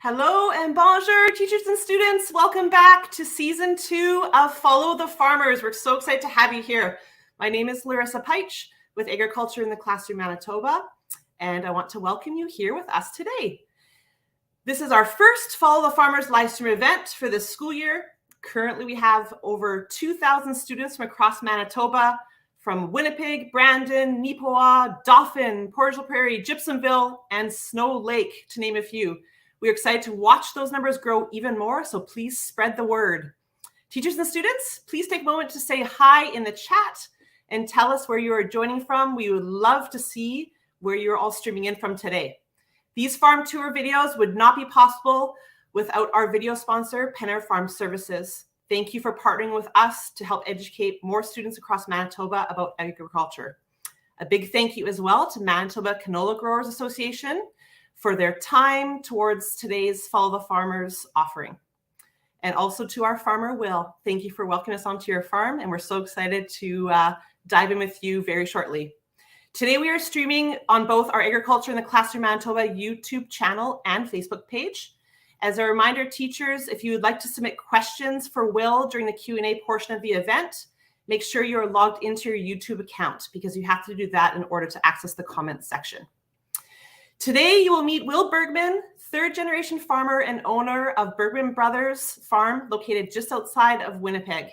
Hello and bonjour, teachers and students. Welcome back to season 2 of Follow the Farmers. We're so excited to have you here. My name is Larissa Peich with Agriculture in the Classroom Manitoba, and I want to welcome you here with us today. This is our first Follow the Farmers live stream event for this school year. Currently, we have over 2,000 students from across Manitoba, from Winnipeg, Brandon, Neepawa, Dauphin, Port Hope Prairie, Gypsumville, and Snow Lake, to name a few. We're excited to watch those numbers grow even more, so please spread the word. Teachers and students, please take a moment to say hi in the chat and tell us where you are joining from. We would love to see where you're all streaming in from today. These farm tour videos would not be possible without our video sponsor, Penner Farm Services. Thank you for partnering with us to help educate more students across Manitoba about agriculture. A big thank you as well to Manitoba Canola Growers Association for their time towards today's Follow the Farmers offering. And also to our farmer, Will. Thank you for welcoming us onto your farm, and we're so excited to dive in with you very shortly. Today we are streaming on both our Agriculture in the Classroom Manitoba YouTube channel and Facebook page. As a reminder, teachers, if you would like to submit questions for Will during the Q&A portion of the event, make sure you're logged into your YouTube account because you have to do that in order to access the comments section. Today, you will meet Will Bergmann, third-generation farmer and owner of Bergmann Bros farm located just outside of Winnipeg.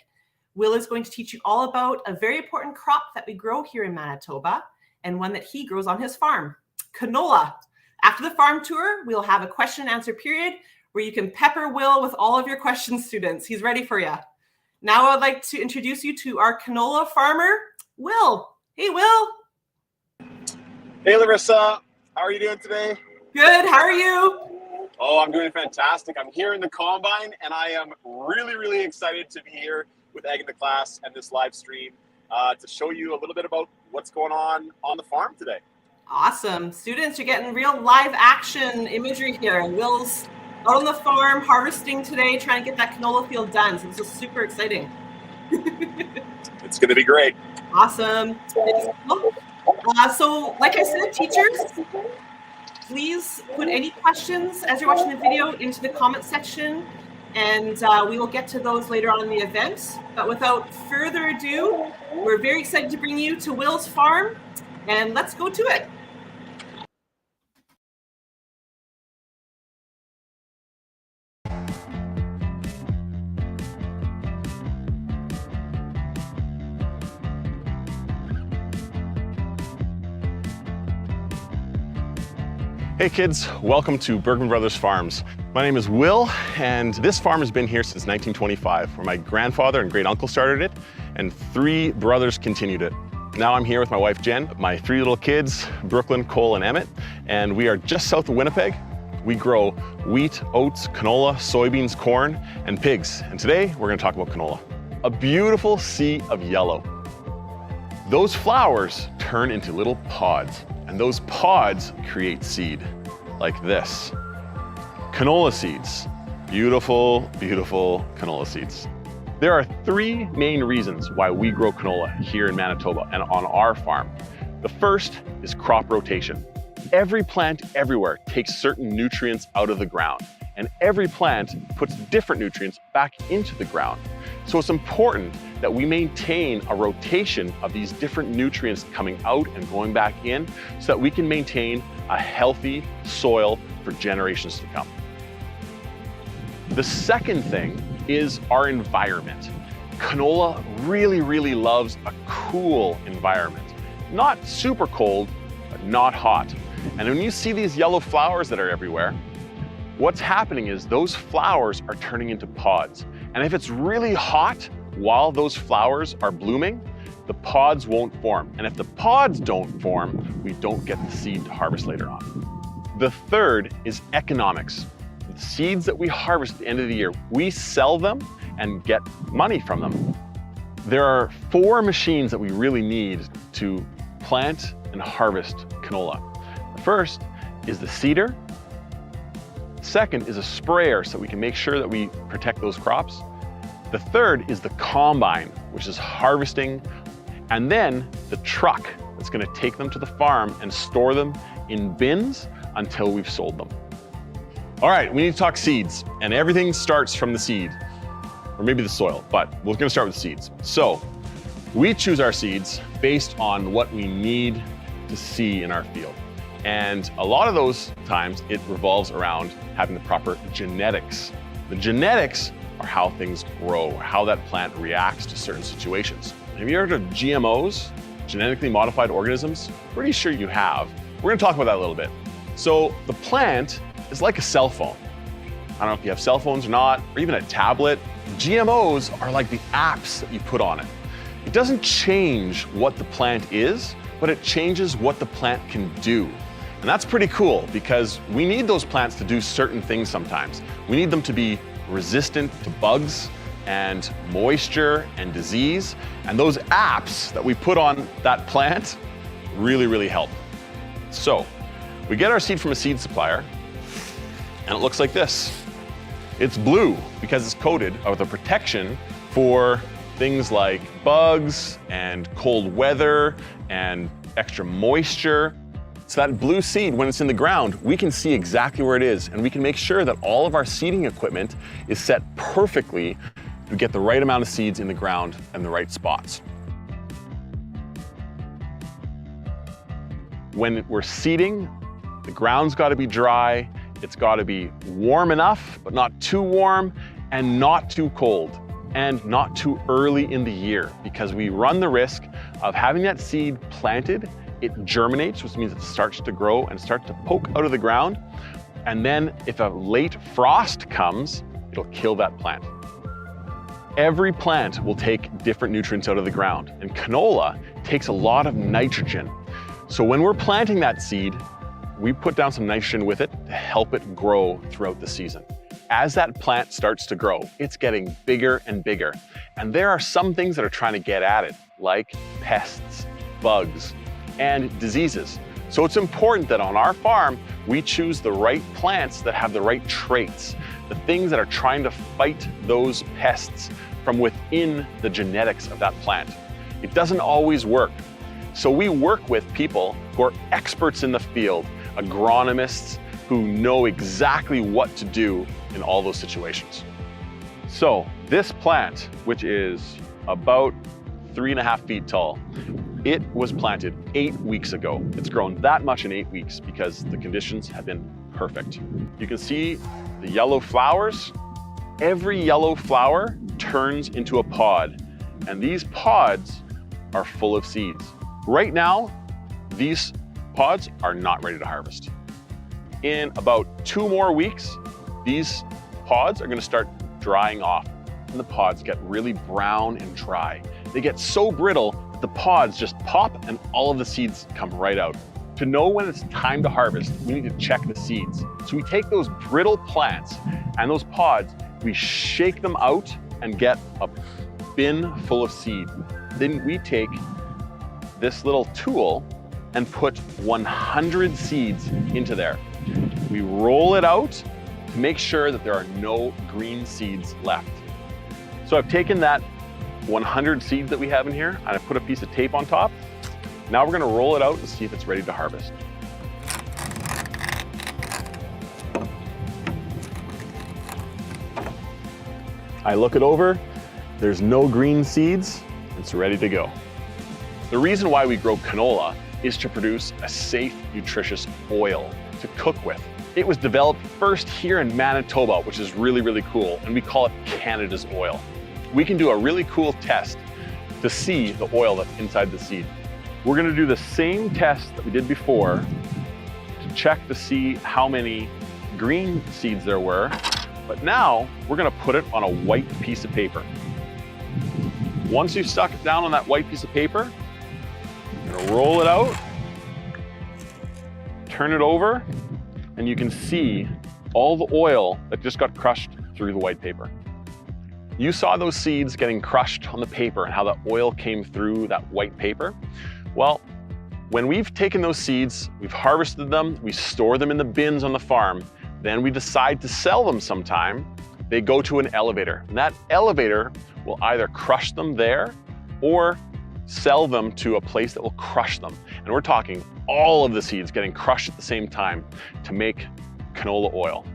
Will is going to teach you all about a very important crop that we grow here in Manitoba and one that he grows on his farm, canola. After the farm tour, we'll have a question and answer period where you can pepper Will with all of your questions, students. He's ready for you. Now I'd like to introduce you to our canola farmer, Will. Hey, Will. Hey, Larissa. How are you doing today? Good. How are you? Oh, I'm doing fantastic. I'm here in the Combine, and I am really excited to be here with Ag in the Class and this live stream to show you a little bit about what's going on the farm today. Awesome. Students, you're getting real live action imagery here. Will's out on the farm harvesting today, trying to get that canola field done. So this is super exciting. It's going to be great. Awesome. So like I said, teachers, please put any questions as you're watching the video into the comment section, and we will get to those later on in the event. But without further ado, we're very excited to bring you to Will's farm, and let's go to it. Hey kids, welcome to Bergmann Brothers Farms. My name is Will, and this farm has been here since 1925, where my grandfather and great uncle started it, and 3 brothers continued it. Now I'm here with my wife Jen, my 3 little kids, Brooklyn, Cole, and Emmett, and we are just south of Winnipeg. We grow wheat, oats, canola, soybeans, corn, and pigs. And today we're gonna talk about canola. A beautiful sea of yellow. Those flowers turn into little pods, and those pods create seed, like this. Canola seeds. Beautiful canola seeds. There are 3 main reasons why we grow canola here in Manitoba and on our farm. The first is crop rotation. Every plant everywhere takes certain nutrients out of the ground, and every plant puts different nutrients back into the ground. So it's important that we maintain a rotation of these different nutrients coming out and going back in so that we can maintain a healthy soil for generations to come. The second thing is our environment. Canola really loves a cool environment. Not super cold, but not hot. And when you see these yellow flowers that are everywhere, what's happening is those flowers are turning into pods. And if it's really hot while those flowers are blooming, the pods won't form. And if the pods don't form, we don't get the seed to harvest later on. The third is economics. The seeds that we harvest at the end of the year, we sell them and get money from them. There are 4 machines that we really need to plant and harvest canola. The first is the seeder. Second is a sprayer so we can make sure that we protect those crops. The third is the combine, which is harvesting, and then the truck that's going to take them to the farm and store them in bins until we've sold them. All right, we need to talk seeds, and everything starts from the seed, or maybe the soil, but we're gonna start with seeds. So we choose our seeds based on what we need to see in our field. And a lot of those times it revolves around having the proper genetics. The genetics are how things grow, how that plant reacts to certain situations. Have you heard of GMOs, genetically modified organisms? Pretty sure you have. We're gonna talk about that a little bit. So the plant is like a cell phone. I don't know if you have cell phones or not, or even a tablet. GMOs are like the apps that you put on it. It doesn't change what the plant is, but it changes what the plant can do. And that's pretty cool because we need those plants to do certain things sometimes. We need them to be resistant to bugs and moisture and disease. And those apps that we put on that plant really, really help. So we get our seed from a seed supplier, and it looks like this. It's blue because it's coated with a protection for things like bugs and cold weather and extra moisture. So that blue seed, when it's in the ground, we can see exactly where it is, and we can make sure that all of our seeding equipment is set perfectly to get the right amount of seeds in the ground and the right spots. When we're seeding, the ground's got to be dry, it's got to be warm enough, but not too warm and not too cold and not too early in the year, because we run the risk of having that seed planted, it germinates, which means it starts to grow and starts to poke out of the ground. And then if a late frost comes, it'll kill that plant. Every plant will take different nutrients out of the ground, and canola takes a lot of nitrogen. So when we're planting that seed, we put down some nitrogen with it to help it grow throughout the season. As that plant starts to grow, it's getting bigger and bigger. And there are some things that are trying to get at it, like pests, bugs, and diseases. So it's important that on our farm, we choose the right plants that have the right traits, the things that are trying to fight those pests from within the genetics of that plant. It doesn't always work. So we work with people who are experts in the field, agronomists who know exactly what to do in all those situations. So this plant, which is about 3.5 feet tall, it was planted 8 weeks ago. It's grown that much in 8 weeks because the conditions have been perfect. You can see the yellow flowers. Every yellow flower turns into a pod, and these pods are full of seeds. Right now, these pods are not ready to harvest. In about 2 more weeks, these pods are going to start drying off, and the pods get really brown and dry. They get so brittle that the pods just pop and all of the seeds come right out. To know when it's time to harvest, we need to check the seeds. So we take those brittle plants and those pods, we shake them out and get a bin full of seed. Then we take this little tool and put 100 seeds into there. We roll it out to make sure that there are no green seeds left. So I've taken that 100 seeds that we have in here and I put a piece of tape on top. Now we're gonna roll it out and see if it's ready to harvest. I look it over, there's no green seeds, it's ready to go. The reason why we grow canola is to produce a safe, nutritious oil to cook with. It was developed first here in Manitoba, which is really, really cool, and we call it Canada's oil. We can do a really cool test to see the oil that's inside the seed. We're gonna do the same test that we did before to check to see how many green seeds there were, but now we're gonna put it on a white piece of paper. Once you've stuck it down on that white piece of paper, you're gonna roll it out, turn it over, and you can see all the oil that just got crushed through the white paper. You saw those seeds getting crushed on the paper and how the oil came through that white paper. Well, when we've taken those seeds, we've harvested them, we store them in the bins on the farm, then we decide to sell them sometime, they go to an elevator. And that elevator will either crush them there or sell them to a place that will crush them. And we're talking all of the seeds getting crushed at the same time to make canola oil.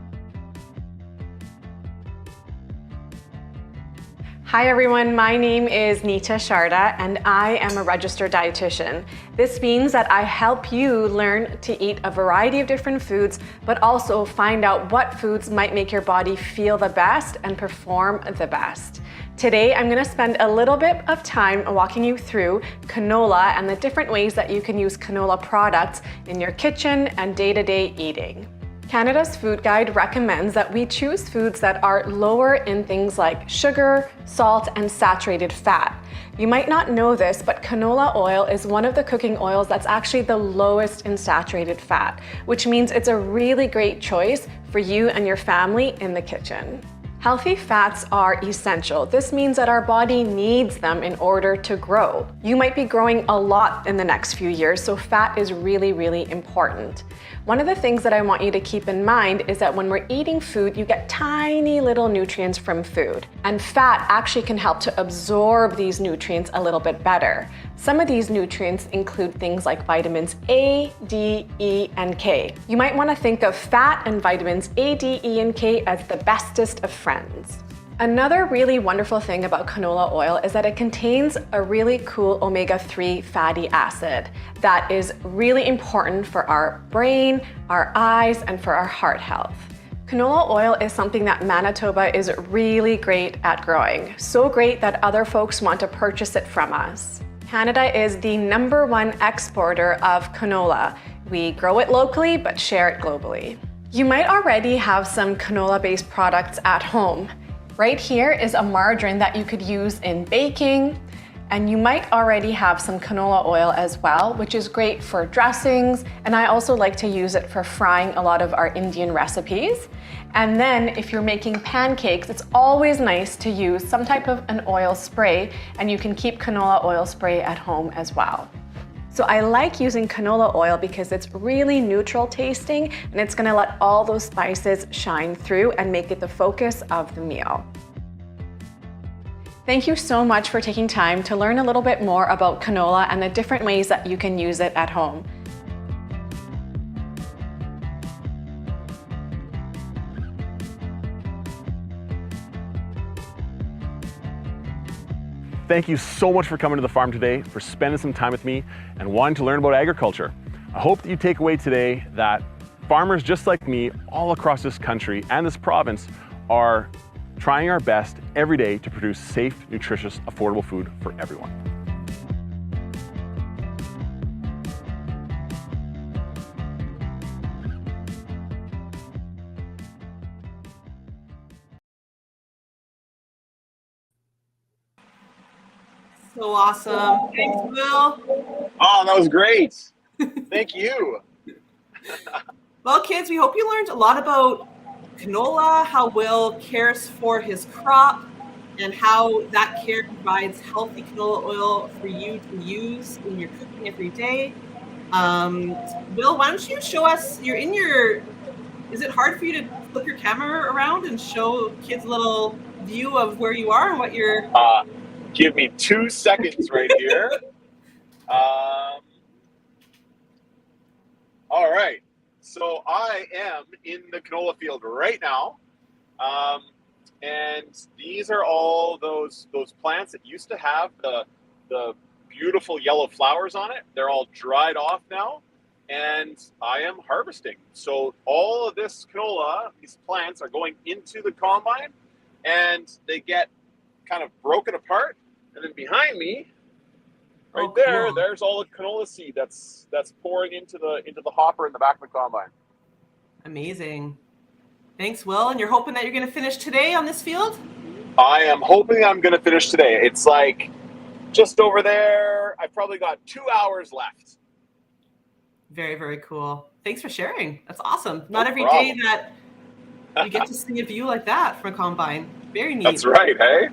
Hi everyone, my name is Nita Sharda and I am a registered dietitian. This means that I help you learn to eat a variety of different foods, but also find out what foods might make your body feel the best and perform the best. Today, I'm going to spend a little bit of time walking you through canola and the different ways that you can use canola products in your kitchen and day-to-day eating. Canada's Food Guide recommends that we choose foods that are lower in things like sugar, salt, and saturated fat. You might not know this, but canola oil is one of the cooking oils that's actually the lowest in saturated fat, which means it's a really great choice for you and your family in the kitchen. Healthy fats are essential. This means that our body needs them in order to grow. You might be growing a lot in the next few years, so fat is really, really important. One of the things that I want you to keep in mind is that when we're eating food, you get tiny little nutrients from food. And fat actually can help to absorb these nutrients a little bit better. Some of these nutrients include things like vitamins A, D, E, and K. You might want to think of fat and vitamins A, D, E, and K as the bestest of friends. Another really wonderful thing about canola oil is that it contains a really cool omega-3 fatty acid that is really important for our brain, our eyes, and for our heart health. Canola oil is something that Manitoba is really great at growing. So great that other folks want to purchase it from us. Canada is the #1 exporter of canola. We grow it locally, but share it globally. You might already have some canola-based products at home. Right here is a margarine that you could use in baking, and you might already have some canola oil as well, which is great for dressings, and I also like to use it for frying a lot of our Indian recipes. And then if you're making pancakes, it's always nice to use some type of an oil spray, and you can keep canola oil spray at home as well. So I like using canola oil because it's really neutral tasting and it's gonna let all those spices shine through and make it the focus of the meal. Thank you so much for taking time to learn a little bit more about canola and the different ways that you can use it at home. Thank you so much for coming to the farm today, for spending some time with me and wanting to learn about agriculture. I hope that you take away today that farmers just like me all across this country and this province are trying our best every day to produce safe, nutritious, affordable food for everyone. So awesome. Thanks, Will. Oh, that was great. Thank you. Well, kids, we hope you learned a lot about canola, how Will cares for his crop, and how that care provides healthy canola oil for you to use in your cooking every day. Will, why don't you show us, is it hard for you to flip your camera around and show kids a little view of where you are and what you're... Give me 2 seconds right here. All right. So I am in the canola field right now. And these are all those plants that used to have the beautiful yellow flowers on it. They're all dried off now, and I am harvesting. So all of this canola, these plants are going into the combine, and they get kind of broken apart. And then behind me, right there, there's all the canola seed that's pouring into the hopper in the back of the combine. Amazing. Thanks, Will. And you're hoping that you're going to finish today on this field? I am hoping I'm going to finish today. It's like just over there. I've probably got 2 hours left. Very, very cool. Thanks for sharing. That's awesome. No Not every problem. day that you get to see a view like that from a combine. Very neat. That's right, hey?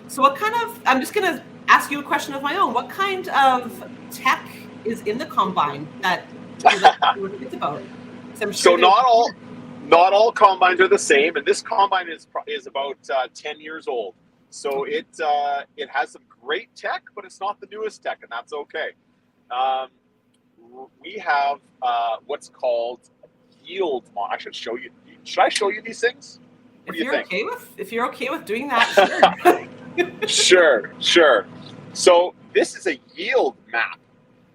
So I'm just going to ask you a question of my own. What kind of tech is in the combine that you would think about? So not all combines are the same, and this combine is about 10 years old. So it has some great tech, but it's not the newest tech, and that's okay. We have what's called yield. I should show you. Should I show you these things? What do you think? If you're okay with doing that, sure. Sure. So this is a yield map.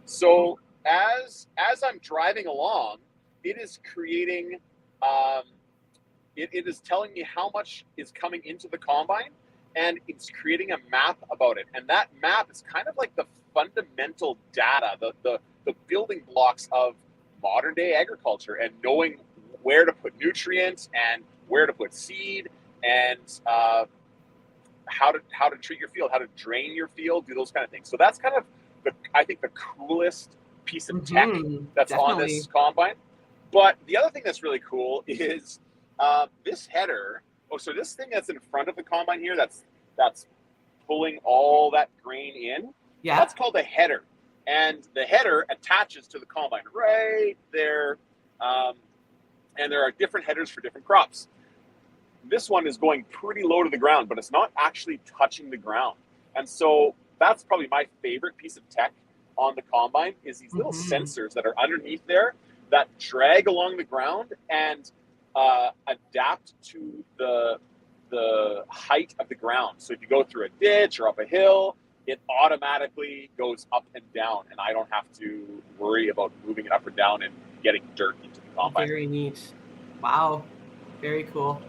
So as I'm driving along, it is creating, it is telling me how much is coming into the combine, and it's creating a map about it. And that map is kind of like the fundamental data, the building blocks of modern day agriculture, and knowing where to put nutrients and where to put seed, and how to treat your field, how to drain your field, do those kind of things. So that's kind of I think the coolest piece of tech that's on this combine. But the other thing that's really cool is this header. Oh, so this thing that's in front of the combine here, that's pulling all that grain in. Yeah. That's called a header, and the header attaches to the combine right there. And there are different headers for different crops. This one is going pretty low to the ground, but it's not actually touching the ground. And so that's probably my favorite piece of tech on the combine, is these little sensors that are underneath there that drag along the ground and adapt to the height of the ground. So if you go through a ditch or up a hill, it automatically goes up and down, and I don't have to worry about moving it up or down and getting dirt into the combine. Very neat. Wow. Very cool.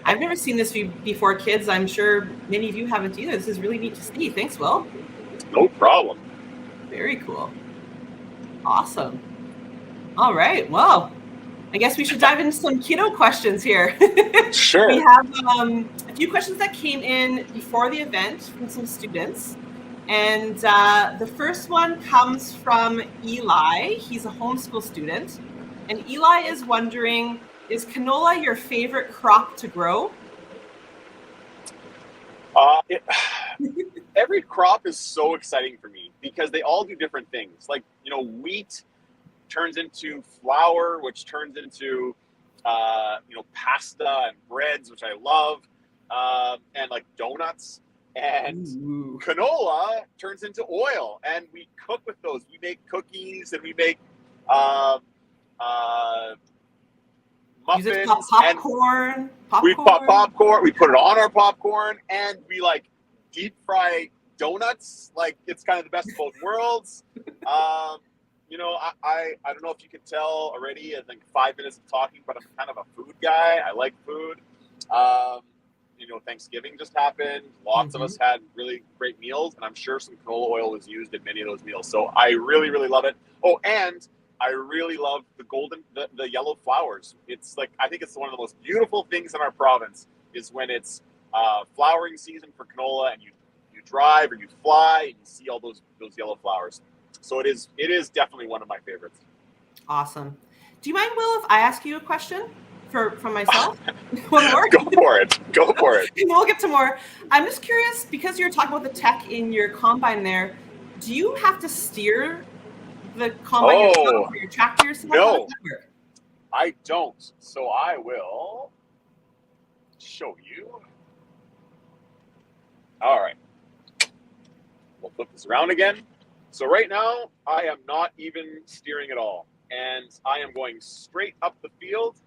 I've never seen this before, kids. I'm sure many of you haven't either. This is really neat to see. Thanks, Will. No problem. Very cool. Awesome. All right. Well, I guess we should dive into some keto questions here. Sure. We have a few questions that came in before the event from some students. And the first one comes from Eli. He's a homeschool student. And Eli is wondering, is canola your favorite crop to grow? Every crop is so exciting for me because they all do different things. Like, wheat turns into flour, which turns into, pasta and breads, which I love, and like donuts. And canola turns into oil, and we cook with those. We make cookies, and we make muffins. Use it for popcorn. We pop popcorn. We put it on our popcorn, and we like deep fry donuts. Like, it's kind of the best of both worlds. I don't know if you can tell already. I think 5 minutes of talking, but I'm kind of a food guy. I like food. Thanksgiving just happened. Lots of us had really great meals, and I'm sure some canola oil was used in many of those meals. So I really, really love it. Oh, and I really love the yellow flowers. It's like, I think it's one of the most beautiful things in our province is when it's flowering season for canola, and you drive or you fly and you see all those yellow flowers. So it is definitely one of my favorites. Awesome. Do you mind, Will, if I ask you a question from myself? One more? Go for it. And we'll get to more. I'm just curious, because you're talking about the tech in your combine there, do you have to steer the combine yourself or your tractor yourself? No, how does that work? I don't. So I will show you. All right. We'll flip this around again. So right now, I am not even steering at all. And I am going straight up the field,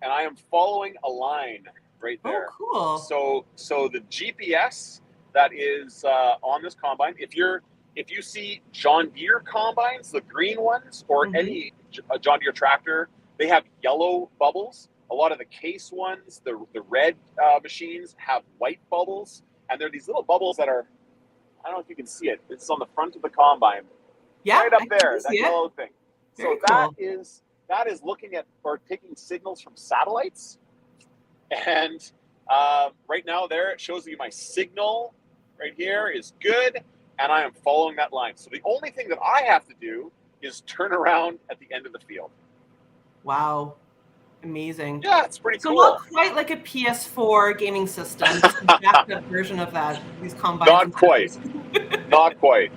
and I am following a line right there. Oh, cool. So the GPS that is on this combine, if you see John Deere combines, the green ones, or any John Deere tractor, they have yellow bubbles. A lot of the Case ones, the red machines, have white bubbles. And they're these little bubbles that are, I don't know if you can see it. It's on the front of the combine. Yeah, right up there, that yellow thing. Very so cool. that is looking at or taking signals from satellites. And right now there, it shows me my signal right here is good, and I am following that line. So the only thing that I have to do is turn around at the end of the field. Wow. Amazing. Yeah, it's pretty cool. So not quite like a PS4 gaming system, just a jacked up version of that. These combines. Not quite. Not quite.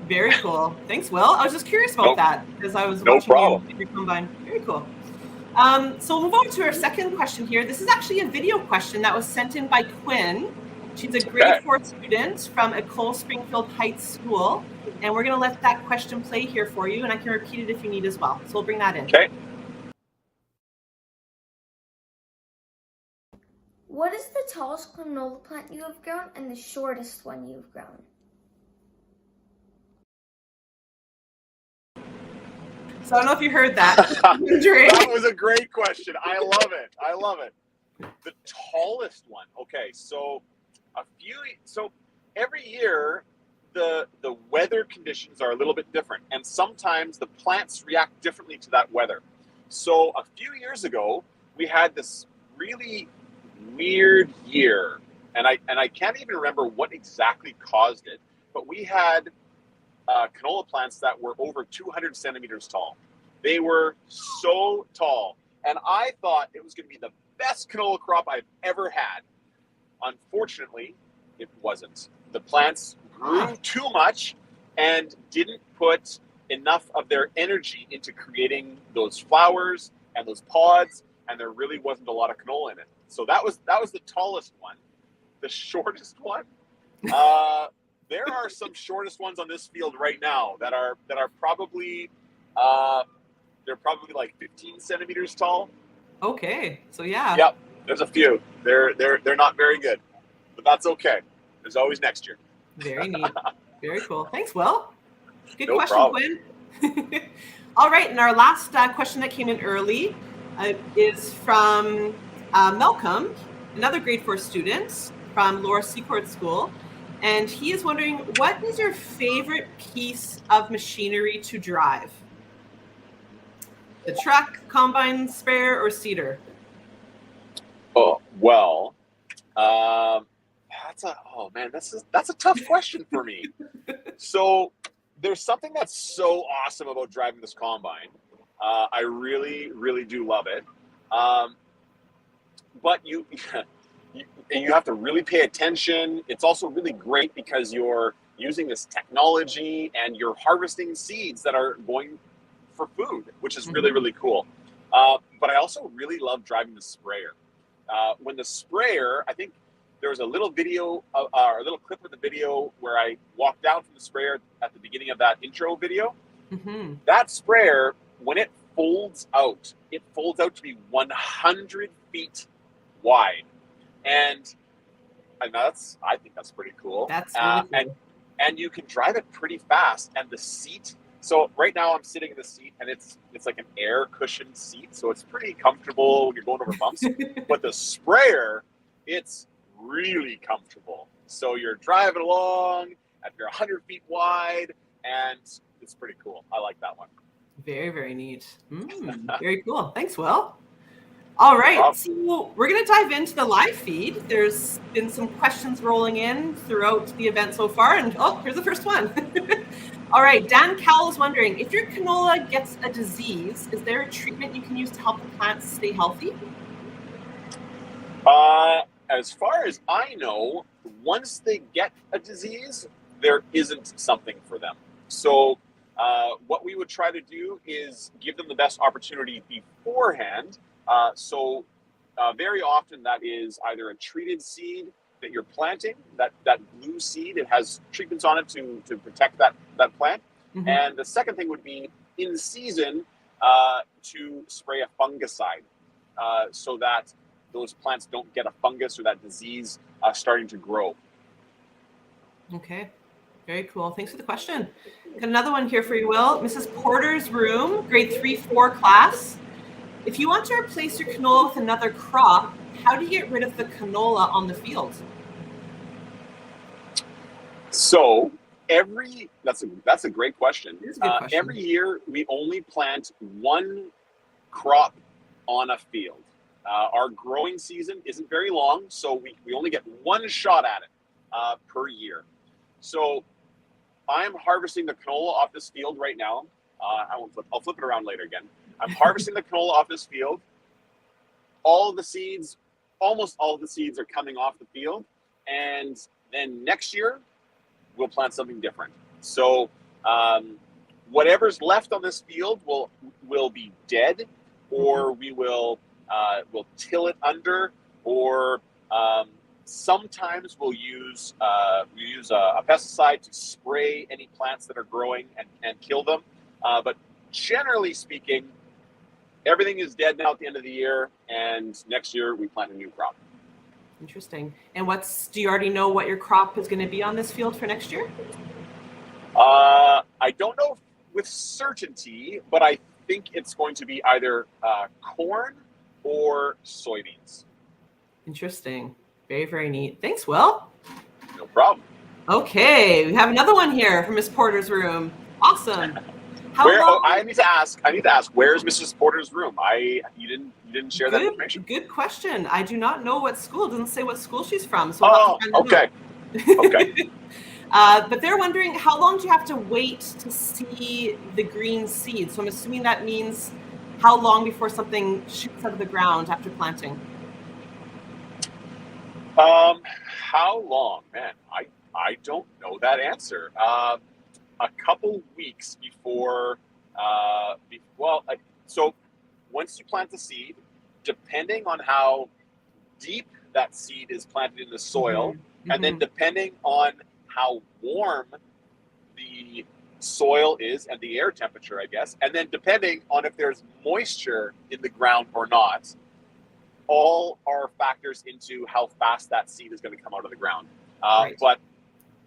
Very cool. Thanks, Will. I was just curious about that because I was watching you your combine. Very cool. So we'll move on to our second question here. This is actually a video question that was sent in by Quinn. She's a grade 4 student from Ecole Springfield Heights School, and we're going to let that question play here for you, and I can repeat it if you need as well. So we'll bring that in. Okay. What is is the tallest canola plant you have grown and the shortest one you've grown? So I don't know if you heard that. That was a great question. I love it. I love it. The tallest one. Okay, so every year the weather conditions are a little bit different, and sometimes the plants react differently to that weather. So a few years ago, we had this really weird year, and I can't even remember what exactly caused it, but we had canola plants that were over 200 centimeters tall. They were so tall, and I thought it was going to be the best canola crop I've ever had. Unfortunately, it wasn't. The plants grew too much and didn't put enough of their energy into creating those flowers and those pods, and there really wasn't a lot of canola in it. So that was the tallest one. The shortest one, there are some shortest ones on this field right now that are probably they're probably like 15 centimeters tall. Okay, so yeah. Yep, there's a few. They're not very good, but that's okay. There's always next year. Very neat. Very cool. Thanks, Will. Good No question, problem. Quinn. All right, and our last question that came in early is from Malcolm, another grade 4 student from Laura Secord School. And he is wondering, what is your favorite piece of machinery to drive? The truck, combine, sprayer, or seeder? Oh, well, that's a tough question for me. So there's something that's so awesome about driving this combine. I really, really do love it. But you have to really pay attention. It's also really great because you're using this technology and you're harvesting seeds that are going for food, which is really, really cool. But I also really love driving the sprayer. When the sprayer, I think there was a little video, a little clip of the video where I walked down from the sprayer at the beginning of that intro video. Mm-hmm. That sprayer, when it folds out to be 100 feet wide. And I think that's pretty cool. That's really cool. And you can drive it pretty fast. And the seat, so right now I'm sitting in the seat and it's like an air cushioned seat. So it's pretty comfortable when you're going over bumps. But the sprayer, it's really comfortable. So you're driving along and you're 100 feet wide and it's pretty cool. I like that one. Very, very neat. Very cool. Thanks, Will. All right, so we're going to dive into the live feed. There's been some questions rolling in throughout the event so far, and here's the first one. All right, Dan Cowell is wondering, if your canola gets a disease, is there a treatment you can use to help the plants stay healthy? As far as I know, once they get a disease, there isn't something for them. So what we would try to do is give them the best opportunity beforehand. So very often that is either a treated seed that you're planting, that blue seed, it has treatments on it to protect that plant. Mm-hmm. And the second thing would be in season to spray a fungicide so that those plants don't get a fungus or that disease starting to grow. Okay, very cool. Thanks for the question. Got another one here for you, Will. Mrs. Porter's room, grade 3-4 class. If you want to replace your canola with another crop, how do you get rid of the canola on the field? So that's a great question. It is a good question. Every year we only plant one crop on a field. Our growing season isn't very long, so we only get one shot at it per year. So I'm harvesting the canola off this field right now. I'll flip it around later again. I'm harvesting the canola off this field. Almost all of the seeds are coming off the field. And then next year, we'll plant something different. So whatever's left on this field will be dead, or we'll till it under, or sometimes we'll use a pesticide to spray any plants that are growing and kill them. But generally speaking, everything is dead now at the end of the year, and next year we plant a new crop. Interesting. And do you already know what your crop is going to be on this field for next year? I don't know with certainty, but I think it's going to be either corn or soybeans. Interesting. Very, very neat. Thanks, Will. No problem. Okay, we have another one here from Miss Porter's room. Awesome. I need to ask. Where's Mrs. Porter's room? You didn't share that information. Good question. I do not know what school. It doesn't say what school she's from. So okay. Okay. But they're wondering, how long do you have to wait to see the green seed? So I'm assuming that means how long before something shoots out of the ground after planting? How long? Man, I don't know that answer. A couple weeks before, so once you plant the seed, depending on how deep that seed is planted in the soil, and then depending on how warm the soil is and the air temperature, I guess, and then depending on if there's moisture in the ground or not, all are factors into how fast that seed is going to come out of the ground. Right. But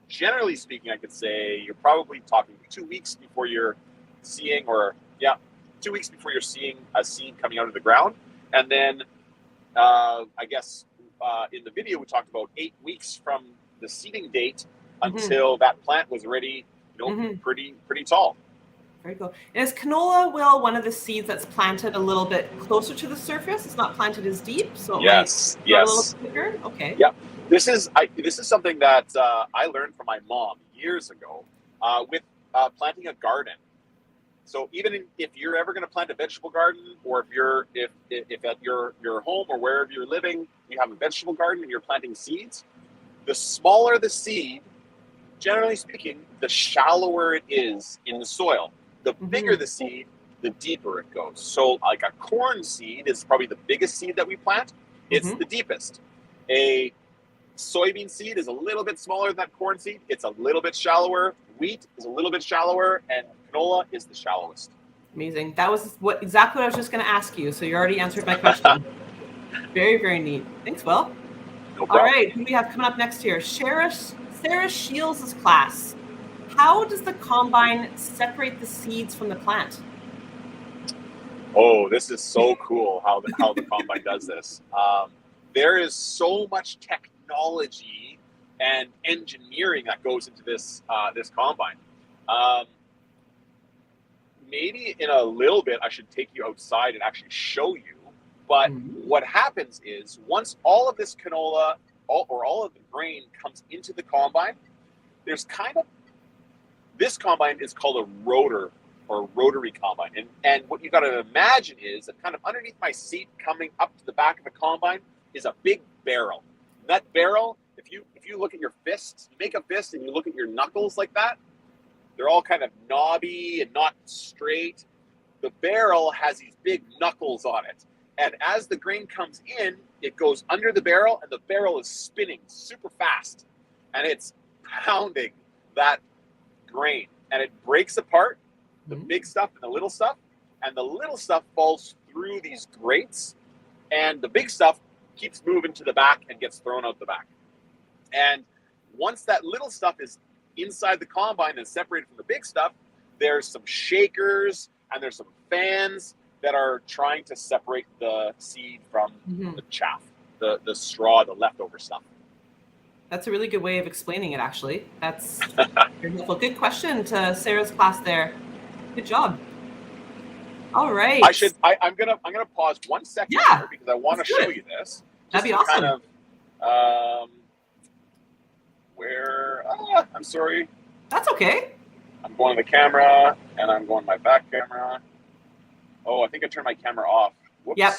generally speaking, I could say you're probably talking 2 weeks before you're seeing, 2 weeks before you're seeing a seed coming out of the ground. And then I guess in the video, we talked about 8 weeks from the seeding date until that plant was ready, pretty tall. Very cool. And is canola, Will, one of the seeds that's planted a little bit closer to the surface? It's not planted as deep, so yes. A little thicker? Okay. Yeah. This is something that I learned from my mom years ago with planting a garden. So even if you're ever going to plant a vegetable garden, or if at your home or wherever you're living, you have a vegetable garden and you're planting seeds, the smaller the seed, generally speaking, the shallower it is in the soil. The bigger the seed, the deeper it goes. So like a corn seed is probably the biggest seed that we plant. It's the deepest. A soybean seed is a little bit smaller than that corn seed. It's a little bit shallower. Wheat is a little bit shallower, and canola is the shallowest. Amazing. That was exactly what I was just going to ask you. So you already answered my question. Very, very neat. Thanks, Will. No problem. All right, who do we have coming up next here? Sarah Shields' class. How does the combine separate the seeds from the plant? Oh, this is so cool how the combine does this. There is so much technology and engineering that goes into this combine. Maybe in a little bit, I should take you outside and actually show you. But what happens is once all of this canola all of the grain comes into the combine, there's this combine is called a rotor or rotary combine. And what you got to imagine is that kind of underneath my seat coming up to the back of the combine is a big barrel. And that barrel, if you look at your fists, you make a fist and you look at your knuckles like that, they're all kind of knobby and not straight. The barrel has these big knuckles on it. And as the grain comes in, it goes under the barrel, and the barrel is spinning super fast. And it's pounding that grain. And it breaks apart the big stuff and the little stuff. And the little stuff falls through these grates. And the big stuff keeps moving to the back and gets thrown out the back. And once that little stuff is inside the combine and separated from the big stuff, there's some shakers and there's some fans that are trying to separate the seed from the chaff, the straw, the leftover stuff. That's a really good way of explaining it, actually. That's very helpful. Good question to Sarah's class there. Good job. All right. I'm gonna pause 1 second here because I want to show you this. That'd be awesome. Kind of, I'm sorry. That's okay. I'm going to the camera and I'm going to my back camera. Oh, I think I turned my camera off. Whoops. Yep,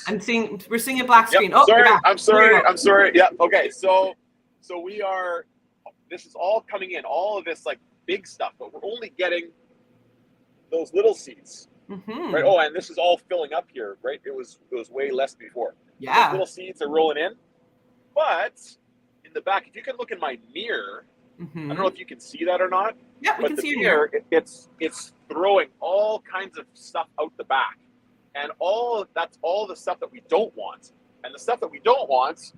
we're seeing a black screen. Yep. Oh, I'm sorry. Yeah. Okay. So this is all coming in, all of this like big stuff, but we're only getting those little seeds. Right. Oh, and this is all filling up here, right? It was way less before. Yeah. Those little seeds are rolling in. But in the back, if you can look in my mirror, I don't know if you can see that or not. Yeah, we can see your mirror. It's throwing all kinds of stuff out the back. And that's all the stuff that we don't want. And the stuff that we don't want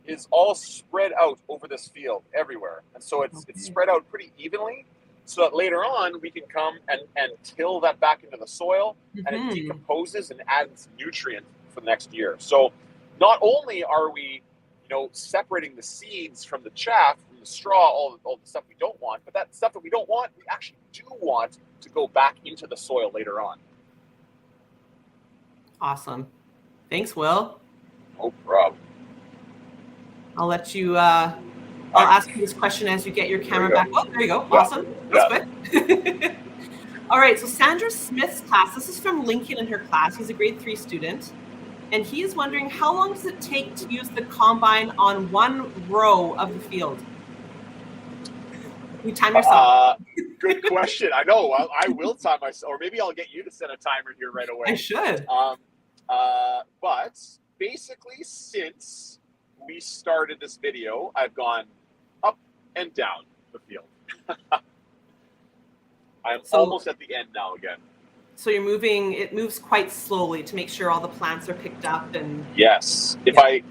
is all spread out over this field everywhere. And so it's spread out pretty evenly so that later on we can come and till that back into the soil and it decomposes and adds nutrient for the next year. So not only are we, separating the seeds from the chaff, from the straw, all the stuff we don't want, but that stuff that we don't want, we actually do want to go back into the soil later on. Awesome. Thanks, Will. No problem. I'll let you, I'll ask you this question as you get your camera back. Oh, there you go. Awesome. That's quick. All right. So Sandra Smith's class, this is from Lincoln in her class. He's a grade 3 student. And he is wondering, how long does it take to use the combine on one row of the field? You time yourself. Good question. I know. I will time myself, or maybe I'll get you to set a timer here right away. I should. But basically, since we started this video, I've gone up and down the field. I'm almost at the end now again. So you're moving, it moves quite slowly to make sure all the plants are picked up and yes. If I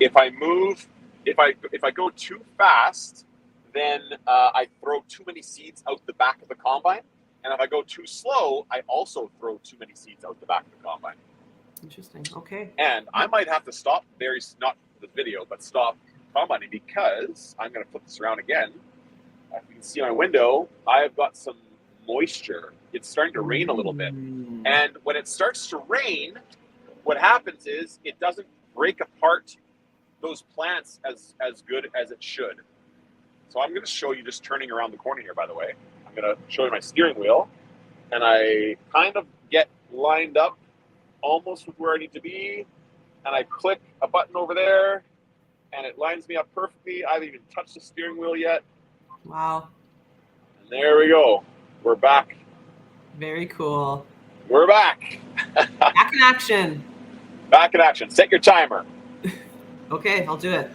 go too fast, then I throw too many seeds out the back of the combine. And if I go too slow, I also throw too many seeds out the back of the combine. Interesting. Okay. And I might have to stop not the video, but stop combining because I'm going to flip this around again. As you can see on my window, I have got some moisture. It's starting to rain a little bit. And when it starts to rain, what happens is it doesn't break apart those plants as good as it should. So I'm going to show you just turning around the corner here, by the way. I'm going to show you my steering wheel. And I kind of get lined up almost with where I need to be. And I click a button over there and it lines me up perfectly. I haven't even touched the steering wheel yet. Wow. And there we go. We're back. Very cool. We're back. Back in action. Back in action. Set your timer. Okay, I'll do it.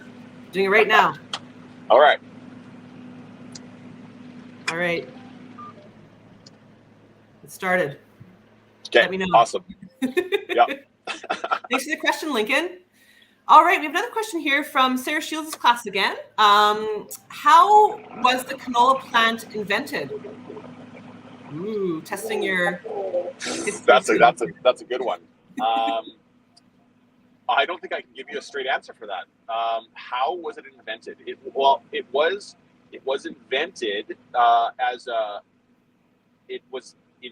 Doing it right now. All right. All right. It started. Okay. Let me know. Awesome. Yeah. Thanks for the question, Lincoln. All right, we have another question here from Sarah Shields' class again. How was the canola plant invented? Ooh, testing your. That's a good one. I don't think I can give you a straight answer for that. How was it invented? It was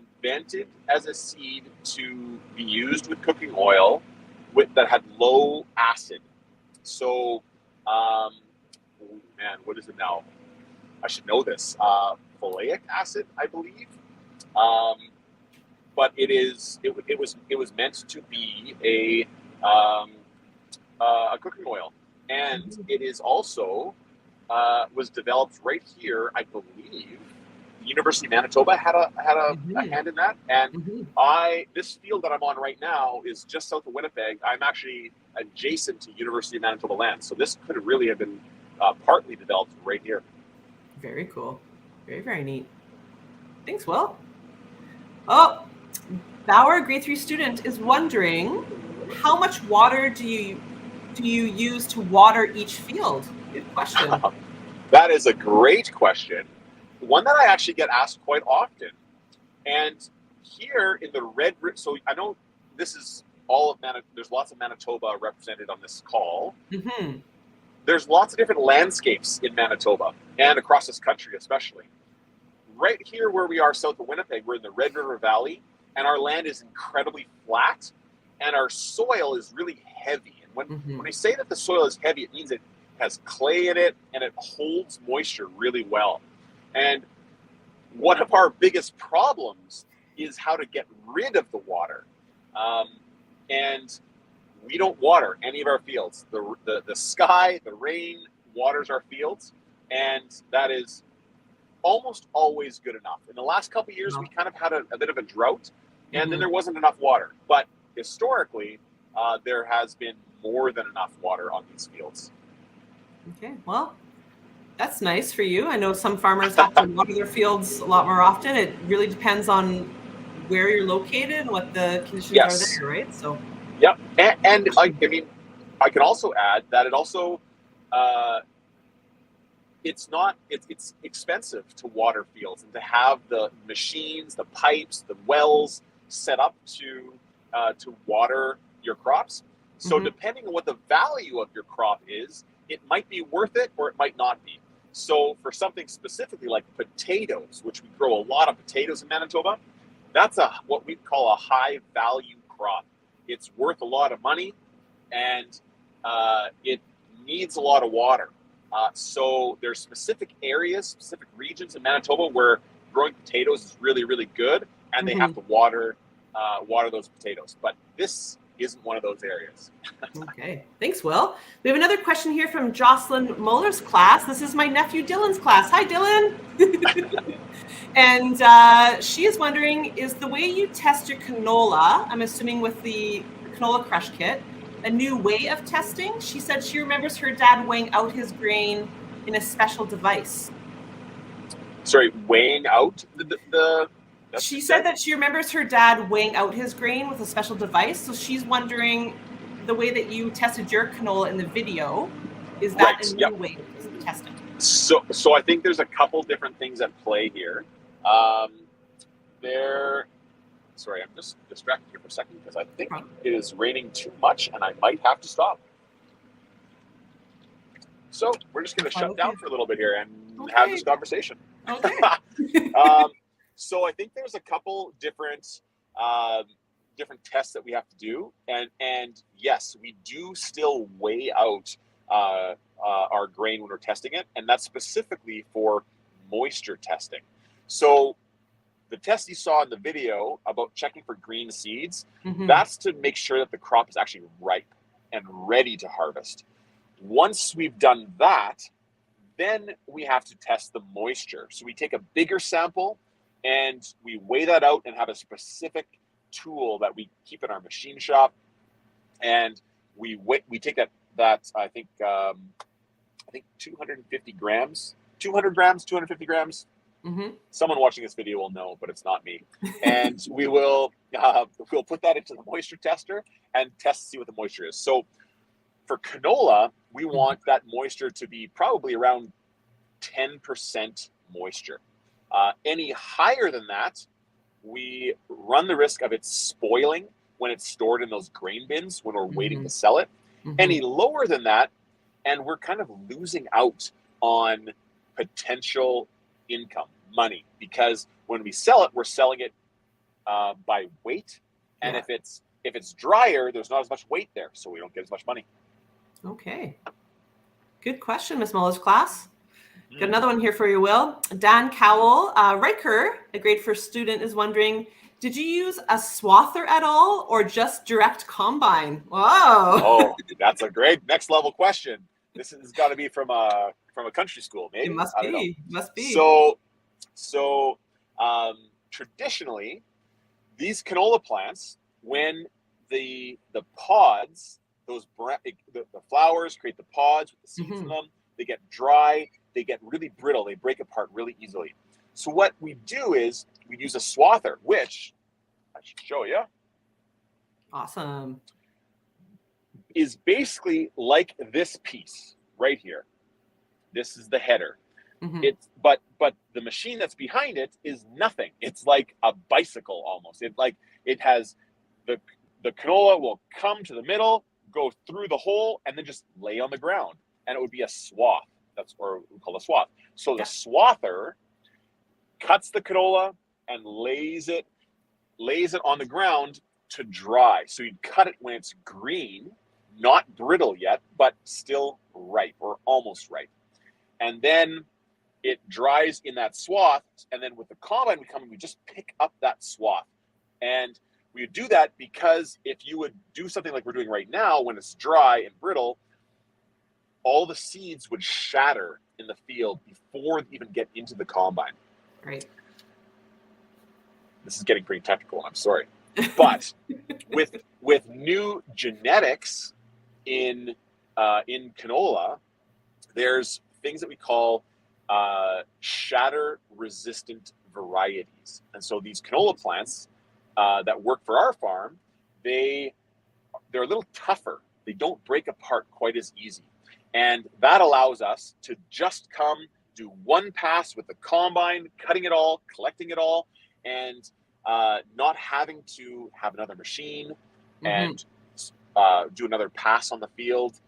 invented as a seed to be used with cooking oil that had low acid. So, what is it now? I should know this. Oleic acid, I believe. But it was meant to be a cooking oil, and it is also was developed right here, I believe. The University of Manitoba had a hand in that, and this field that I'm on right now is just south of Winnipeg. I'm actually adjacent to University of Manitoba land, so this could really have been partly developed right here. Very cool. Very, very neat. Thanks, Will. Oh, Bauer, grade 3 student, is wondering how much water do you use to water each field? Good question. That is a great question. One that I actually get asked quite often. And here in the Red River, so I know this is all of Manitoba, there's lots of Manitoba represented on this call. Mm-hmm. There's lots of different landscapes in Manitoba and across this country especially. Right here where we are south of Winnipeg, we're in the Red River Valley, and our land is incredibly flat, and our soil is really heavy. And when I say that the soil is heavy, it means it has clay in it, and it holds moisture really well. And one of our biggest problems is how to get rid of the water. And we don't water any of our fields. The sky, the rain waters our fields, and that is almost always good enough. In the last couple of years, we kind of had a bit of a drought, and then there wasn't enough water. But historically, there has been more than enough water on these fields. Okay, well, that's nice for you. I know some farmers have to water their fields a lot more often. It really depends on where you're located and what the conditions are there, right? So. Yep, and I mean, I can also add that it also it's expensive to water fields and to have the machines, the pipes, the wells set up to water your crops. So depending on what the value of your crop is, it might be worth it or it might not be. So for something specifically like potatoes, which we grow a lot of potatoes in Manitoba, that's what we call a high value crop. It's worth a lot of money, and it needs a lot of water. So there's specific areas, specific regions in Manitoba where growing potatoes is really, really good, and they have to water those potatoes. But this isn't one of those areas. Okay, thanks, Will. We have another question here from Jocelyn Muller's class. This is my nephew Dylan's class. Hi, Dylan. And she is wondering, is the way you test your canola, I'm assuming with the canola crush kit, a new way of testing? She said she remembers her dad weighing out his grain in a special device. Sorry, weighing out the she said that she remembers her dad weighing out his grain with a special device. So she's wondering, the way that you tested your canola in the video, is that a new way of testing? So I think there's a couple different things at play here. Sorry, I'm just distracted here for a second because I think it is raining too much and I might have to stop. So we're just going to shut down for a little bit here and have this conversation. Okay. So I think there's a couple different tests that we have to do, and yes, we do still weigh out our grain when we're testing it, and that's specifically for moisture testing. So the test you saw in the video about checking for green seeds, that's to make sure that the crop is actually ripe and ready to harvest. Once we've done that, then we have to test the moisture. So we take a bigger sample and we weigh that out and have a specific tool that we keep in our machine shop, and we take that I think 250 grams, 200 grams, 250 grams. Someone watching this video will know, but it's not me. And we'll put that into the moisture tester and test to see what the moisture is. So for canola, we want that moisture to be probably around 10% moisture. Any higher than that, we run the risk of it spoiling when it's stored in those grain bins when we're waiting to sell it. Any lower than that, and we're kind of losing out on potential income, money, because when we sell it, we're selling it by weight, and if it's drier, there's not as much weight there, so we don't get as much money. Okay, good question, Miss Muller's class. Got another one here for you, Will. Dan Cowell, Riker, a grade 1 student, is wondering, did you use a swather at all or just direct combine? Wow. Oh, that's a great next level question. This has got to be from a country school, maybe. It must be. Must be. So traditionally, these canola plants, when the pods, the flowers create the pods with the seeds in them, they get dry, they get really brittle, they break apart really easily. So what we do is we use a swather, which I should show you. Awesome. Is basically like this piece right here. This is the header. But the machine that's behind it is nothing. It's like a bicycle almost. It has the canola will come to the middle, go through the hole, and then just lay on the ground. And it would be a swath. That's what we call a swath. So the swather cuts the canola and lays it on the ground to dry. So you'd cut it when it's green, not brittle yet, but still ripe or almost ripe. And then it dries in that swath. And then with the combine, we just pick up that swath. And we would do that because if you would do something like we're doing right now, when it's dry and brittle, all the seeds would shatter in the field before they even get into the combine. Right. This is getting pretty technical, I'm sorry. But with new genetics in canola, there's things that we call shatter-resistant varieties. And so these canola plants that work for our farm, they're a little tougher. They don't break apart quite as easy. And that allows us to just come do one pass with the combine, cutting it all, collecting it all, and not having to have another machine and do another pass on the field.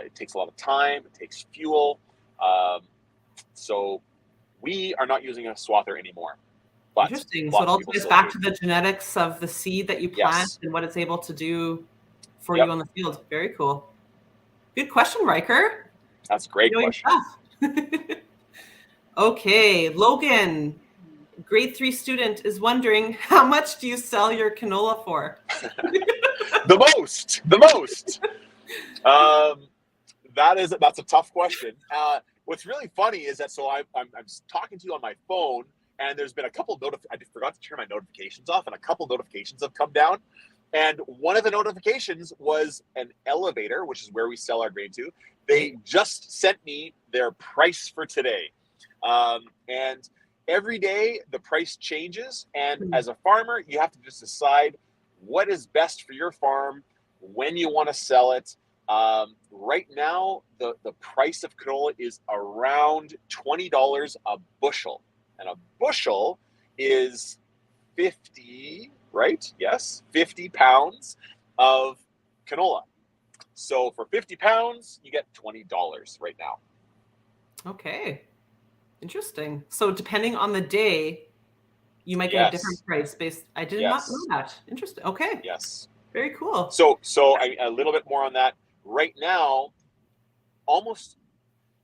It takes a lot of time, it takes fuel. So we are not using a swather anymore. But interesting. So it all goes back to the genetics of the seed that you plant Yes. and what it's able to do for you on the field. Very cool. Good question, Riker. That's a great question. Okay, Logan, grade 3 student, is wondering, how much do you sell your canola for? The most. That's a tough question. What's really funny is that I'm talking to you on my phone, and there's been a couple I forgot to turn my notifications off, and a couple notifications have come down. And one of the notifications was an elevator, which is where we sell our grain to. They just sent me their price for today. And every day the price changes. And as a farmer, you have to just decide what is best for your farm, when you want to sell it. Right now, the price of canola is around $20 a bushel. And a bushel is 50, right? Yes, 50 pounds of canola. So for 50 pounds, you get $20 right now. Okay. Interesting. So depending on the day, you might get a different price based. I did not know that. Interesting. Okay. Yes. Very cool. So a little bit more on that. Right now, almost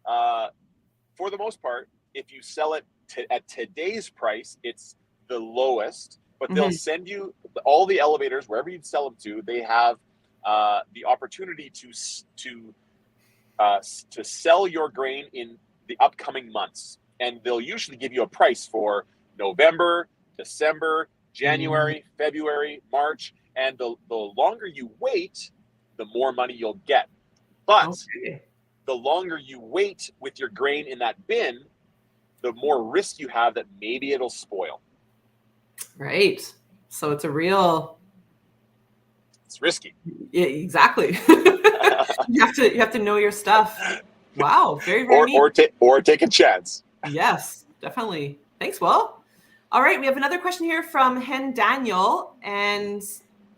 for the most part, if you sell it at today's price, it's the lowest. But they'll send you all the elevators wherever you sell them to. They have the opportunity to sell your grain in the upcoming months, and they'll usually give you a price for November, December, January, February, March, and the longer you wait, the more money you'll get. But the longer you wait with your grain in that bin, the more risk you have that maybe it'll spoil. Right. So it's risky. Yeah, exactly. you have to know your stuff. Wow, very neat. Or take a chance. Yes, definitely. Thanks, Will. All right, we have another question here from Hen Daniel, and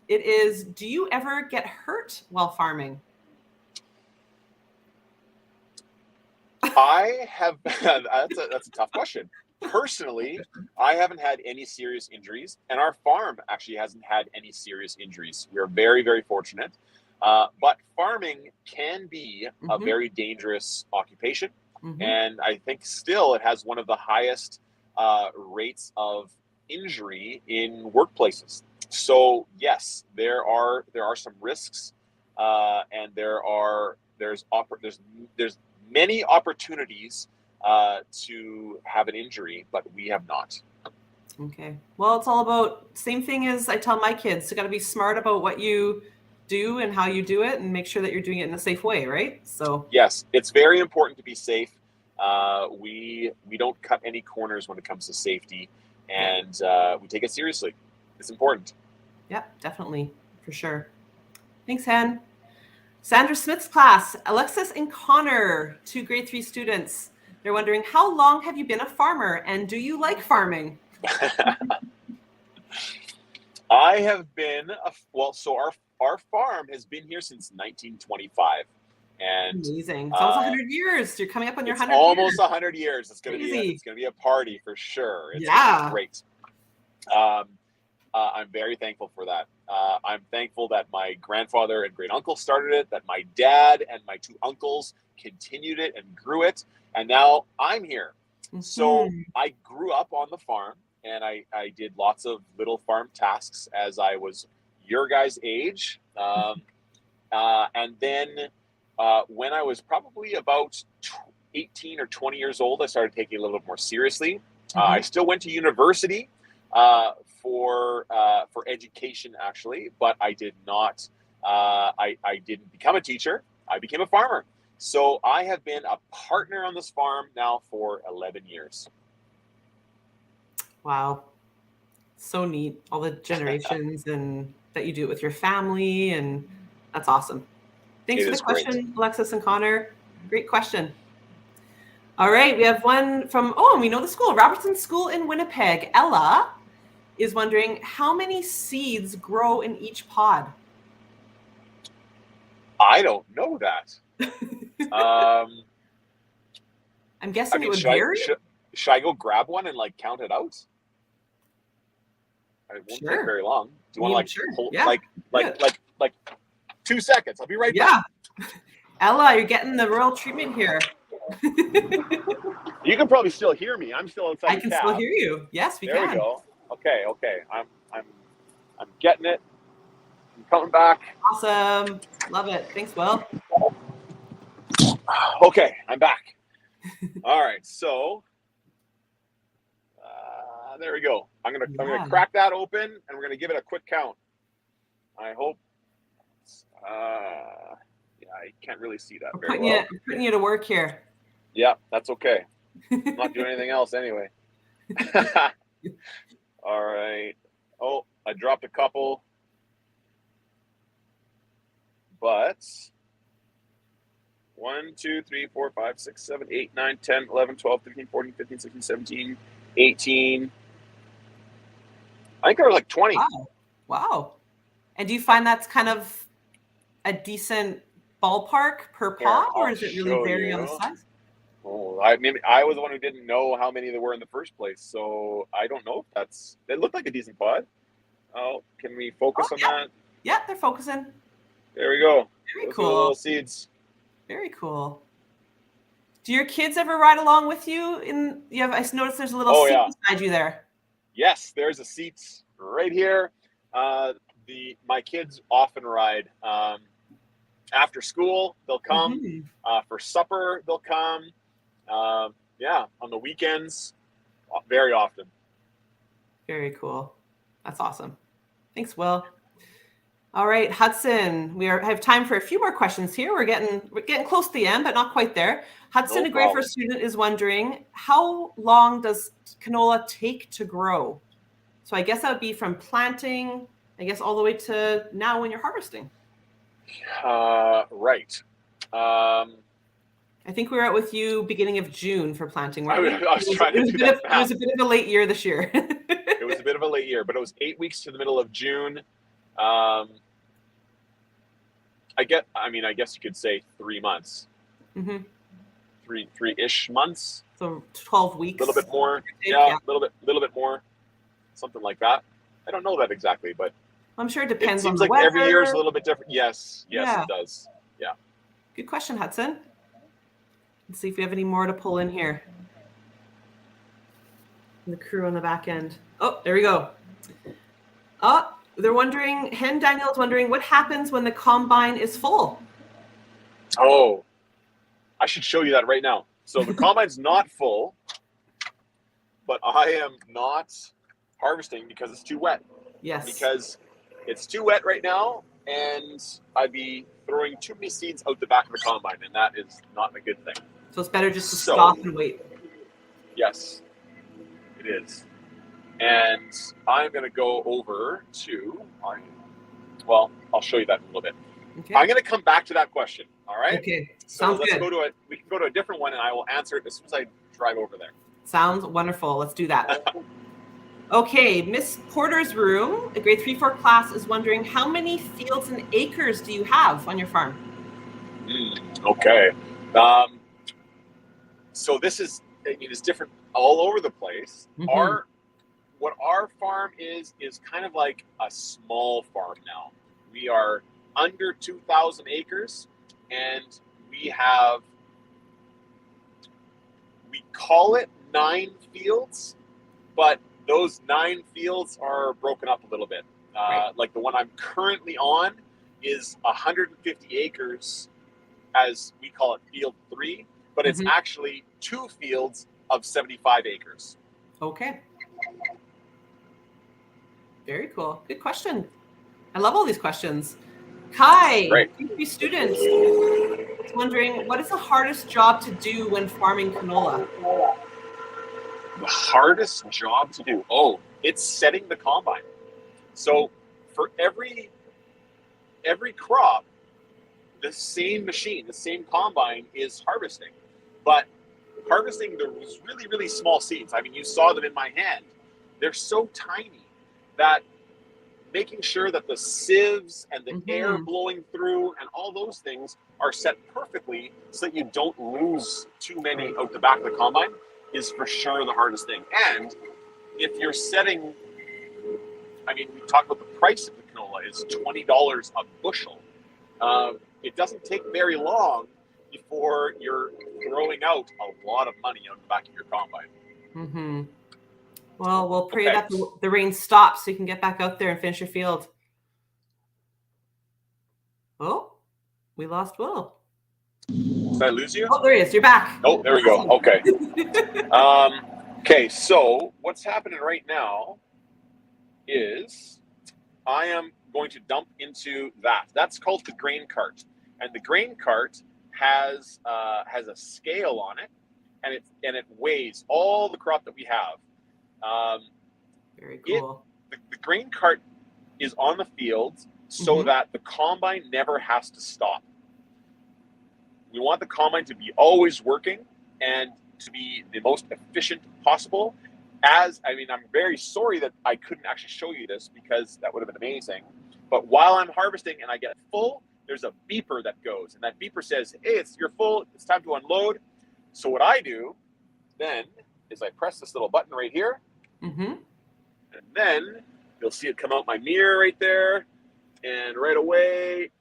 it is: do you ever get hurt while farming? I have. That's a tough question. Personally, I haven't had any serious injuries, and our farm actually hasn't had any serious injuries. We're very, very fortunate. But farming can be a very dangerous occupation. And I think still it has one of the highest rates of injury in workplaces. So yes, there are some risks, and there's many opportunities to have an injury, but we have not. Okay. Well, it's all about, same thing as I tell my kids, you got to be smart about what you do and how you do it, and make sure that you're doing it in a safe way, right? So yes, it's very important to be safe. We don't cut any corners when it comes to safety, and we take it seriously. It's important. Yeah, definitely, for sure. Thanks, Hen. Sandra Smith's class, Alexis and Connor, 2 grade 3 students. They're wondering, how long have you been a farmer, and do you like farming? I have been so our farm has been here since 1925. And amazing. It's almost 100 years. You're coming up on your 100 years. Almost 100 years. It's going to be a party for sure. It's great. I'm very thankful for that. I'm thankful that my grandfather and great uncle started it, that my dad and my 2 uncles continued it and grew it, and now I'm here. So I grew up on the farm, and I did lots of little farm tasks as I was your guys' age. And then when I was probably about 18 or 20 years old, I started taking it a little bit more seriously. I still went to university for education, actually, but I did not. I didn't become a teacher. I became a farmer. So I have been a partner on this farm now for 11 years. Wow. So neat. All the generations and that you do it with your family, and that's awesome. Thanks for the question, Alexis and Connor. Great question. All right, we have one from, and we know the school, Robertson School in Winnipeg. Ella is wondering, how many seeds grow in each pod? I don't know that. I'm guessing it would vary. Should I go grab one and like count it out? It won't take very long. Do you want to hold, like 2 seconds? I'll be right back. Ella, you're getting the royal treatment here. You can probably still hear me. I'm still inside. I can still hear you. Yes, we can. There we go. Okay. I'm getting it. I'm coming back. Awesome. Love it. Thanks, Will. Okay, I'm back. All right, so there we go. I'm gonna crack that open, and we're gonna give it a quick count. I hope. I can't really see that very well. I'm putting you to work here. Yeah, that's okay. I'm not doing anything else anyway. All right. Oh, I dropped a couple, but 1, 2, 3, 4, 5, 6, 7, 8, 9, 10, 11, 12, 13, 14, 15, 16, 17, 18. I think there were like 20. Wow. And do you find that's kind of a decent ballpark per pod, or is it really vary on the size? Oh, I was the one who didn't know how many there were in the first place, so I don't know if it looked like a decent pod. Oh, can we focus on that? Yeah, they're focusing. There we go. Very Those cool. are the little seeds. Very cool. Do your kids ever ride along with you? I noticed there's a little seat beside you there. Yes, there's a seat right here. My kids often ride. After school, they'll come. For supper, they'll come. On the weekends, very often. Very cool. That's awesome. Thanks, Will. All right, Hudson, we have time for a few more questions here. We're getting close to the end, but not quite there. Hudson, a grade 4 student, is wondering, how long does canola take to grow? So I guess that would be from planting, all the way to now when you're harvesting. Right. I think we were out with you beginning of June for planting, right? It was a bit of a late year this year. It was a bit of a late year, but it was 8 weeks to the middle of June. I guess you could say 3 months. Mm-hmm. Three-ish months. So 12 weeks. A little bit more. Yeah, a little bit more. Something like that. I don't know that exactly, but I'm sure it depends on the weather. It seems like every year is a little bit different. Yes, it does. Yeah. Good question, Hudson. Let's see if we have any more to pull in here. The crew on the back end. Oh, there we go. They're wondering, Hen Daniel is wondering, what happens when the combine is full? Oh, I should show you that right now. So the combine's not full, but I am not harvesting because it's too wet. Yes. Because it's too wet right now, and I'd be throwing too many seeds out the back of the combine, and that is not a good thing. So it's better just to stop and wait. Yes, it is. And I'm going to go over to, I'll show you that in a little bit. Okay. I'm going to come back to that question. All right. Okay. So we can go to a different one, and I will answer it as soon as I drive over there. Sounds wonderful. Let's do that. Okay. Miss Porter's room, a grade 3-4 class, is wondering, how many fields and acres do you have on your farm? Okay. So this is, it's different all over the place. Mm-hmm. What our farm is kind of like a small farm now. We are under 2,000 acres, and we call it 9 fields, but those 9 fields are broken up a little bit. Right. Like the one I'm currently on is 150 acres, as we call it field 3, but it's actually 2 fields of 75 acres. Okay. Very cool. Good question. I love all these questions. Kai, PhD student, is wondering, what is the hardest job to do when farming canola? The hardest job to do? Oh, it's setting the combine. So for every crop, the same machine, the same combine is harvesting, but harvesting those really, really small seeds. I mean, you saw them in my hand. They're so tiny that making sure that the sieves and the air blowing through and all those things are set perfectly so that you don't lose too many out the back of the combine is for sure the hardest thing. And if you're setting, I mean, we talked about the price of the canola is $20 a bushel. It doesn't take very long before you're throwing out a lot of money on the back of your combine. Well, we'll pray that the rain stops so you can get back out there and finish your field. Oh, we lost Will. Did I lose you? Oh, there he is. You're back. Oh, there we go. Okay. Okay, so what's happening right now is I am going to dump into that. That's called the grain cart. And the grain cart has a scale on it, and it weighs all the crop that we have. Very cool. The grain cart is on the field so that the combine never has to stop. We want the combine to be always working and to be the most efficient possible. I'm very sorry that I couldn't actually show you this because that would have been amazing. But while I'm harvesting and I get full, there's a beeper that goes, and that beeper says, hey, you're full, it's time to unload. So what I do then is I press this little button right here, and then you'll see it come out my mirror right there, and right away,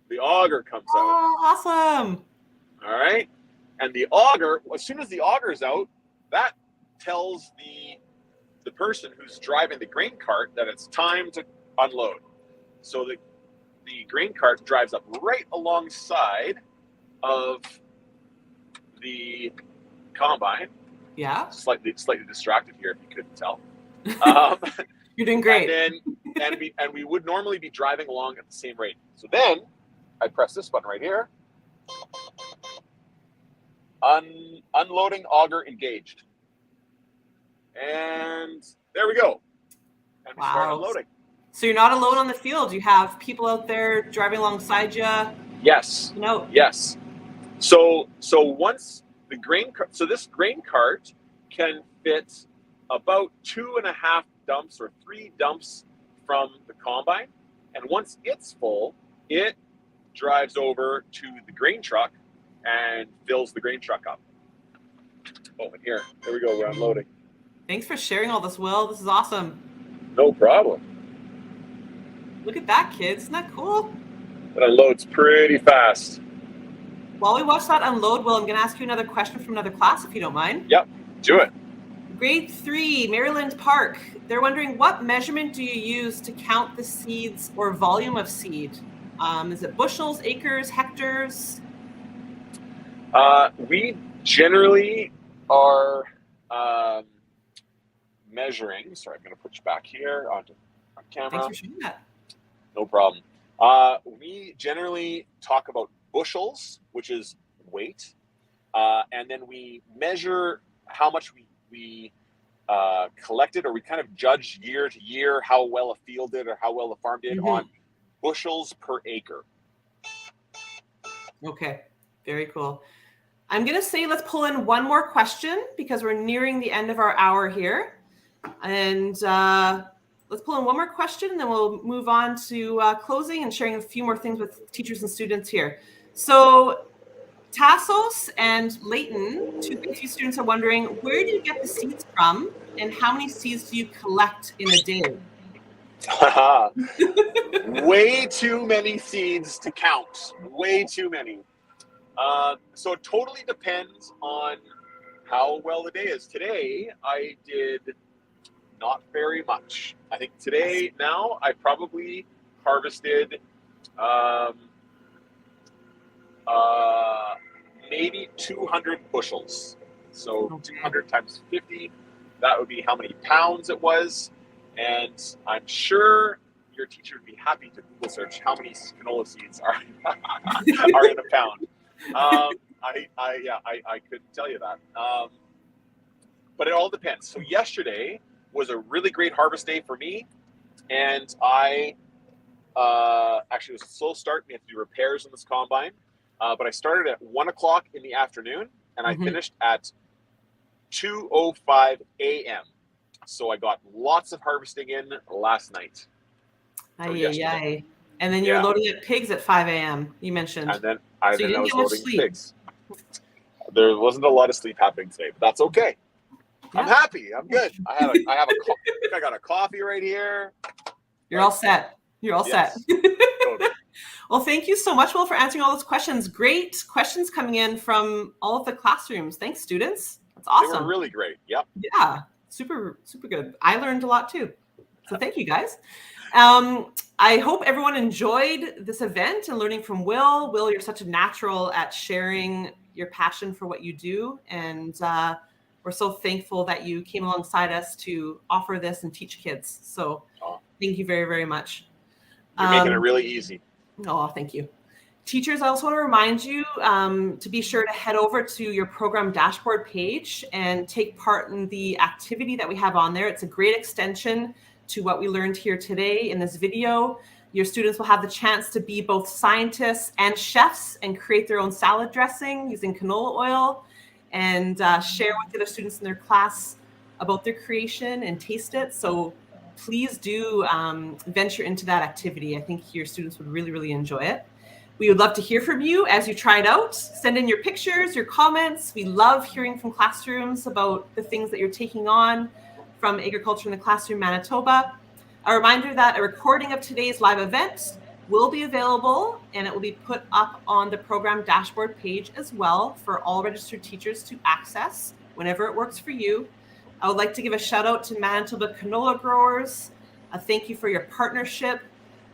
the auger comes out. Oh, awesome. All right. And the auger, as soon as the auger's out, that tells the person who's driving the grain cart that it's time to unload. So the grain cart drives up right alongside of the combine. Yeah. Slightly distracted here if you couldn't tell. You're doing great. And we would normally be driving along at the same rate. So then I press this button right here. Unloading auger engaged. And there we go. And we start unloading. So you're not alone on the field. You have people out there driving alongside you. Yes. Yes. So once the grain cart, so this grain cart can fit about 2.5 dumps or 3 dumps from the combine. And once it's full, it drives over to the grain truck and fills the grain truck up. Oh, and there we go. We're unloading. Thanks for sharing all this, Will. This is awesome. No problem. Look at that, kids. Isn't that cool? It unloads pretty fast. While we watch that unload, Will, I'm going to ask you another question from another class, if you don't mind. Yep, do it. Grade 3, Maryland Park. They're wondering, what measurement do you use to count the seeds or volume of seed? Is it bushels, acres, hectares? We generally are measuring. Sorry, I'm going to put you back here on camera. Thanks for sharing that. No problem. We generally talk about bushels, which is weight, and then we measure how much we collected, or we kind of judge year to year how well a field did or how well the farm did on bushels per acre. Okay, very cool. I'm going to say let's pull in one more question because we're nearing the end of our hour here. And let's pull in one more question, and then we'll move on to closing and sharing a few more things with teachers and students here. So Tassos and Leighton, 2 PhD students, are wondering, where do you get the seeds from, and how many seeds do you collect in a day? Way too many seeds to count. Way too many. So it totally depends on how well the day is. Today, I did not very much. I think today, now, I probably harvested maybe 200 bushels. So 200 times 50, that would be how many pounds it was. And I'm sure your teacher would be happy to Google search how many canola seeds are in a pound. I couldn't tell you that. But it all depends. So yesterday was a really great harvest day for me, and I actually, it was a slow start. We had to do repairs on this combine. But I started at 1 o'clock in the afternoon, and I finished at 2:05 a.m. So I got lots of harvesting in last night. Aye. And then you were loading up pigs at 5 a.m. You mentioned. And then I you didn't was get much loading sleep. pigs. There wasn't a lot of sleep happening today, but that's okay. Yeah. I'm happy. I'm good. I got a coffee right here. You're all set. You're all set. Totally. Well, thank you so much, Will, for answering all those questions. Great questions coming in from all of the classrooms. Thanks, students. That's awesome. They were really great. Yep. Yeah, super, super good. I learned a lot too. So thank you, guys. I hope everyone enjoyed this event and learning from Will. Will, you're such a natural at sharing your passion for what you do. And we're so thankful that you came alongside us to offer this and teach kids. So thank you very, very much. You're making it really easy. Oh, thank you. Teachers, I also want to remind you to be sure to head over to your program dashboard page and take part in the activity that we have on there. It's a great extension to what we learned here today in this video. Your students will have the chance to be both scientists and chefs and create their own salad dressing using canola oil and share with the other students in their class about their creation and taste it. So please do venture into that activity. I think your students would really, really enjoy it. We would love to hear from you as you try it out. Send in your pictures, your comments. We love hearing from classrooms about the things that you're taking on from Agriculture in the Classroom Manitoba. A reminder that a recording of today's live event will be available and it will be put up on the program dashboard page as well for all registered teachers to access whenever it works for you. I would like to give a shout out to Manitoba canola growers. Thank you for your partnership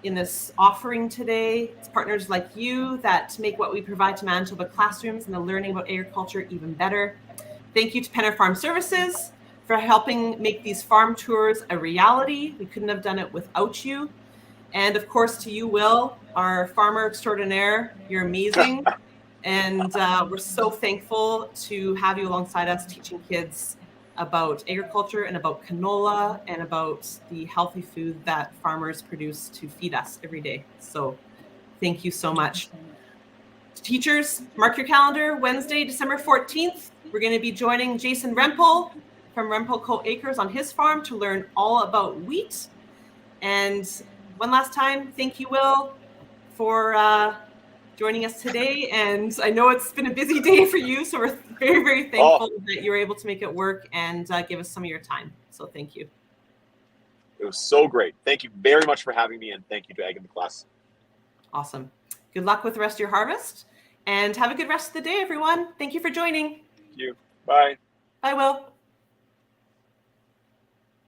in this offering today. It's partners like you that make what we provide to Manitoba classrooms and the learning about agriculture even better. Thank you to Penner Farm Services for helping make these farm tours a reality. We couldn't have done it without you. And of course to you, Will, our farmer extraordinaire. You're amazing. And we're so thankful to have you alongside us teaching kids about agriculture and about canola and about the healthy food that farmers produce to feed us every day. So thank you so much. Teachers, mark your calendar. Wednesday, December 14th, we're going to be joining Jason Rempel from Rempel Co-Acres on his farm to learn all about wheat. And one last time, thank you, Will, for joining us today. And I know it's been a busy day for you, so we're very, very thankful that you were able to make it work and give us some of your time. So thank you. It was so great. Thank you very much for having me, and thank you to Ag in the Class. Awesome. Good luck with the rest of your harvest, and have a good rest of the day, everyone. Thank you for joining. Thank you. Bye. Bye, Will.